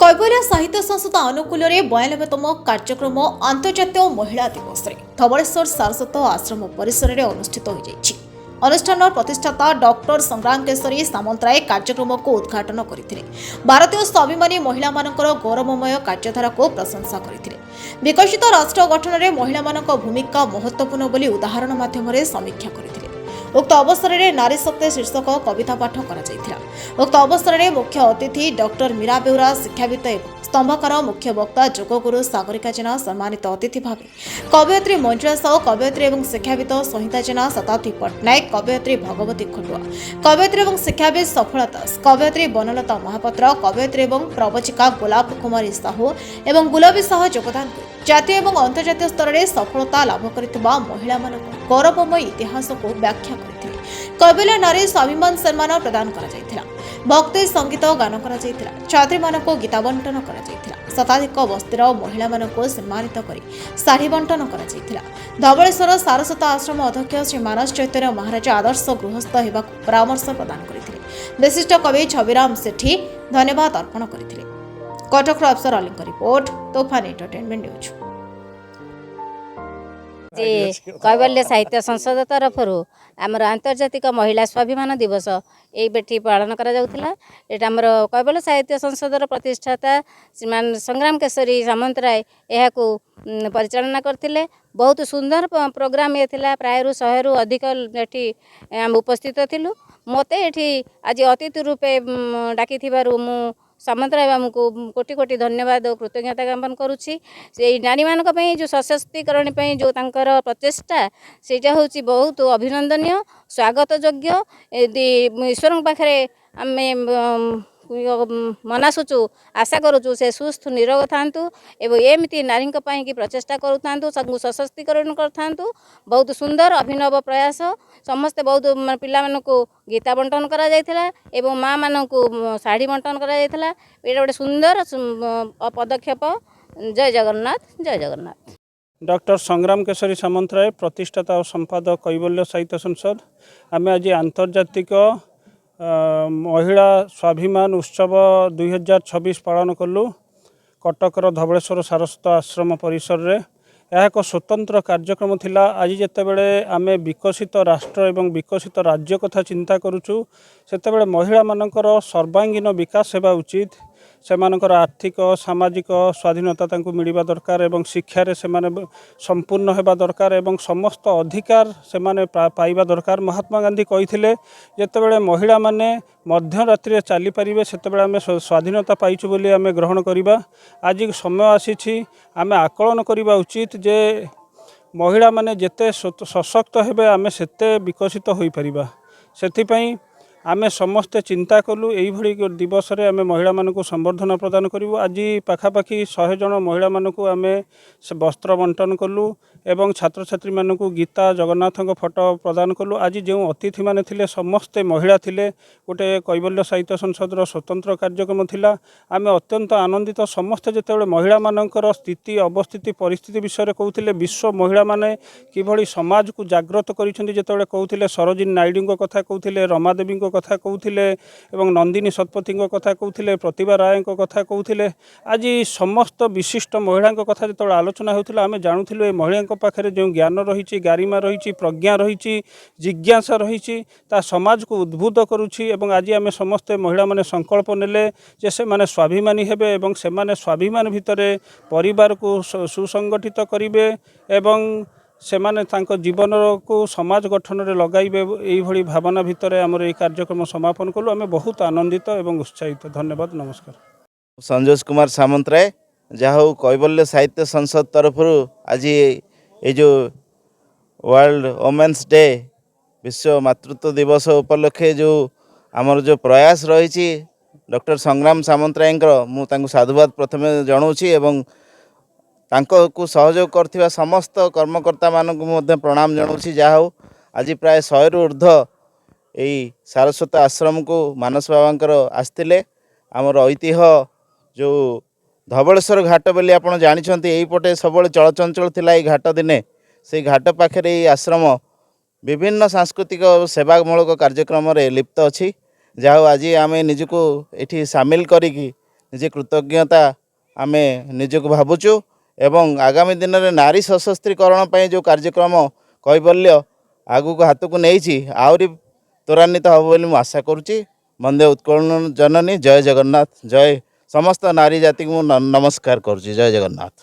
কৈবଲ୍ୟ ସାହିତ୍ୟ ସଂସଦ ଅନୁକୂଳରେ 92ତମ କାର୍ଯ୍ୟକ୍ରମ ଆନ୍ତର୍ଜାତୀୟ ମହିଳା ଦିବସରେ ଧବଳେଶ୍ୱର ସାରସ୍ୱତ ଆଶ୍ରମ ପରିସରରେ ଅନୁଷ୍ଠିତ ହୋଇଯାଇଛି। ଅନୁଷ୍ଠାନର ପ୍ରତିଷ୍ଠାତା ଡକ୍ଟର ସଂଗ୍ରାମ କେଶରୀ ସାମନ୍ତରାୟ କାର୍ଯ୍ୟକ୍ରମକୁ ଉଦ୍ଘାଟନ କରିଥିଲେ। ଭାରତୀୟ ସ୍ୱାଭିମାନୀ ମହିଳାମାନଙ୍କର ଗୌରବମୟ କାର୍ଯ୍ୟଧାରାକୁ ପ୍ରଶଂସା କରିଥିଲେ। ବିକଶିତ ରାଷ୍ଟ୍ର ଗଠନରେ ମହିଳାମାନଙ୍କ ଭୂମିକା ମହତ୍ତ୍ୱପୂର୍ଣ୍ଣ ବୋଲି ଉଦାହରଣ ମାଧ୍ୟମରେ ସମୀକ୍ଷା କରିଥିଲେ। ଉକ୍ତ ଅବସରରେ ନାରୀ ଶକ୍ତି ଶୀର୍ଷକ କବିତା ପାଠ କରାଯାଇଥିଲା। ଉକ୍ତ ଅବସରରେ ମୁଖ୍ୟ ଅତିଥି ଡକ୍ଟର ମୀରା ବେହୁରା ଶିକ୍ଷାବିତ ଏବଂ स्तंभकार मुख्य वक्ता जोगगुरु सागरिका जेना सम्मानित अतिथि भाव कवयित्री मंजुला साहू कवयित्री और शिक्षाविद संहिता जेना शताब्दी पट्टनायक कवयित्री भगवती खटुआ कवयित्री और शिक्षाविद सफलता दास कवयित्री बनलता महापात्र कवयित्री और प्रवचिका गोलाप कुमारी साहू और गुलाबी साहू योगदान कर जातीय और अंतर्जातीय स्तर में सफलता लाभ करथिबा महिला मानक गौरवमय इतिहास को व्याख्या करथिले। कैबल्य नारी स्वाभिमान सम्मान प्रदान करा जायथिला। भक्ति संगीत गान करा जायथिला। छात्री मानक गीता बंटन करा जायथिला। शताधिक बस्तीर महिला मानक सम्मानित करी शाढ़ी बंटन करा जायथिला। धवळेश्वर सारस्वत आश्रम अध्यक्ष श्री मानस चैतन्य महाराज आदर्श गृहस्थ हेबाकु परामर्श प्रदान करथिले। विशिष्ट कवि छविराम सेठी धन्यवाद अर्पण करथिले। कटक अफसर अलीଙ୍କ रिपोर्ट तोफान एंटरटेनमेंट न्यूज। जे कैबल्य साहित्य संसद तरफ आमर आंतर्जातिक महिला स्वाभिमान दिवस ये बेटी पालन करा जाउथिला। एटा आमर कैबल्य साहित्य संसदर प्रतिष्ठाता श्रीमान संग्राम केशरी सामन्तराय यह परिचालना करथिले। बहुत सुंदर प्रोग्राम ये थिला। प्राय 100 रु अधिक एठी आम उपस्थित थिलु। मते एठी आज अतिथि रूपे डाकी थिबारु मु सामन्तराय बाबू को कोटि कोटि धन्यवाद और कृतज्ञता ज्ञापन करुच्ची। से नारी मानक पई जो सशक्तिकरण पई जो तांकर प्रचेष्टा सेटा होची बहुत अभिनंदनीय स्वागत योग्य। ईश्वर पाखे आमे मनासुचु आशा करुचु से सुस्थ निरोग थांतु एवं एमती नारी की प्रचेष्टा करू सबको सशक्तिकरण कर। बहुत सुंदर अभिनव प्रयास समस्ते बहुत पिला मानकु गीता बंटन करा जायथिला एवं माँ मानकु शाढ़ी बंटन करा जायथिला। एटा गोटे सुंदर पदक्षेप। जय जगन्नाथ जय जगन्नाथ। डॉक्टर संग्राम केशरी सामन्तराय प्रतिष्ठाता और संपादक कैबल्य साहित्य संसद आम आज आंतर्जातिक महिला स्वाभिमान उत्सव 2026 पालन कलु। कटकर धवळेश्वर सारस्वत आश्रम परिसर रे यह एक स्वतंत्र कार्यक्रम थिला। आज जितेबले आम विकसित राष्ट्र एवं विकसित राज्य कथा चिंता करुचु सेतेबले महिला मानकर सर्वांगीन विकास हेबा उचित। सेमानकर आर्थिक सामाजिक स्वाधीनता तांकु मिलिबा दरकार एवं शिक्षारे सेमाने संपूर्ण हेबा दरकार एवं समस्त अधिकार सेमाने पाइबा दरकार। महात्मा गांधी कहिथिले जेतेबेले महिला माने मध्यरात्रि चली पारिबे सेतेबेले आमे स्वाधीनता पाइछु बोली आमे ग्रहण करिबा। आज समय आसीछि आमे आकलन करिबा उचित जे महिला माने जेते सशक्त हेबे आमे सेते विकसित होई परिबा। सेथिपई आमे समस्ते चिंता कलु एई भली दिवस रे आमे महिला मानकु संवर्धना प्रदान करिवु। आज पाखापाखि 100 जन महिला मानकु आमे वस्त्र बंटन कलु एवं छात्र छात्री मानकु गीता जगन्नाथଙ୍କ फोटो प्रदान कलु। आज जो अतिथि माने थिले समस्ते महिला थिले। गोटे कैबल्य साहित्य संसदर स्वतंत्र कार्यक्रम थिला। आमे अत्यंत आनंदित समस्ते जेतेबेले महिला मानकर स्थिति अवस्थिति परिस्थिति विषय कहूथिले विश्व महिला माने किभली समाज को जागृत करिसेंती जेतेबेले कहूथिले सरोजिनी नायडूଙ୍କ कथा कहूथिले रमादेवीଙ୍କ कथा कहूथिले एवं नंदिनी शतपथीଙ୍କ कथा कहूथिले प्रतिभा रायଙ୍କ कथा कहूथिले। आज समस्त विशिष्ट महिलाଙ୍କ कथा जेतेबेले आलोचना होउथिला आमे जानुथिलु ए महिलाଙ୍କ पाखरे जो ज्ञान रहिछि गारिमा रहिछि प्रज्ञा रहिछि जिज्ञासा रहिछि ता समाज को उद्बुद्ध करुछि। एवं आज आमे समस्त महिला माने संकल्प नेले जे से माने स्वाभिमानी हेबे एवं से माने स्वाभिमान भितरे परिवार को सुसंगठित करिवे एवं सेमाने तांको जीवन को समाज गठन रे लगाइबे। एई भली भावना भितरे हमर ए कार्यक्रम समापन कलु। आमे बहुत आनंदित एवं उत्साहित। धन्यवाद नमस्कार। संजोष कुमार सामन्तराय जहाँ कैबल्य साहित्य संसद तरफ आज ये जो वर्ल्ड वुमेन्स डे विश्व मातृत्व दिवस उपलक्षे जो आमर जो प्रयास रही डॉक्टर संग्राम सामन्तराय मुझे साधुवाद प्रथम जनाऊँगी एवं तांको को सहयोग करथिबा समस्त कर्मकर्ता मानक प्रणाम जनाऊँगी। जहाँ आज प्राय 100 रु ऊर्ध्व यही सारस्वत आश्रम को मानस बाबांकर आसते आमर ऐतिह्य जो धवळेश्वर घाट बोली आपण जानिछंती एई पटे सबले चलचंचल थिला। एई घाट दिने से घाट पाखे आश्रम विभिन्न सांस्कृतिक सेवामूलक कार्यक्रम लिप्त अच्छी। जहाँ आज आम निजको ये सामिल करी ନିଜେ କୃତଜ୍ଞତା ଆମେ ନିଜକୁ ଭାବୁଛୁ ଏବଂ ଆଗାମୀ ଦିନରେ ନାରୀ ସଶସ୍ତ୍ରୀକରଣ ପାଇଁ ଯେଉଁ କାର୍ଯ୍ୟକ୍ରମ କୈବଲ୍ୟ ଆଗକୁ ହାତକୁ ନେଇଛି ଆହୁରି ତ୍ୱରାନ୍ୱିତ ହେବ ବୋଲି ମୁଁ ଆଶା କରୁଛି। ବନ୍ଦେ ଉତ୍କଳ ଜନନୀ, ଜୟ ଜଗନ୍ନାଥ, ଜୟ ସମସ୍ତ ନାରୀ ଜାତିକୁ ମୁଁ ନମସ୍କାର କରୁଛି। ଜୟ ଜଗନ୍ନାଥ।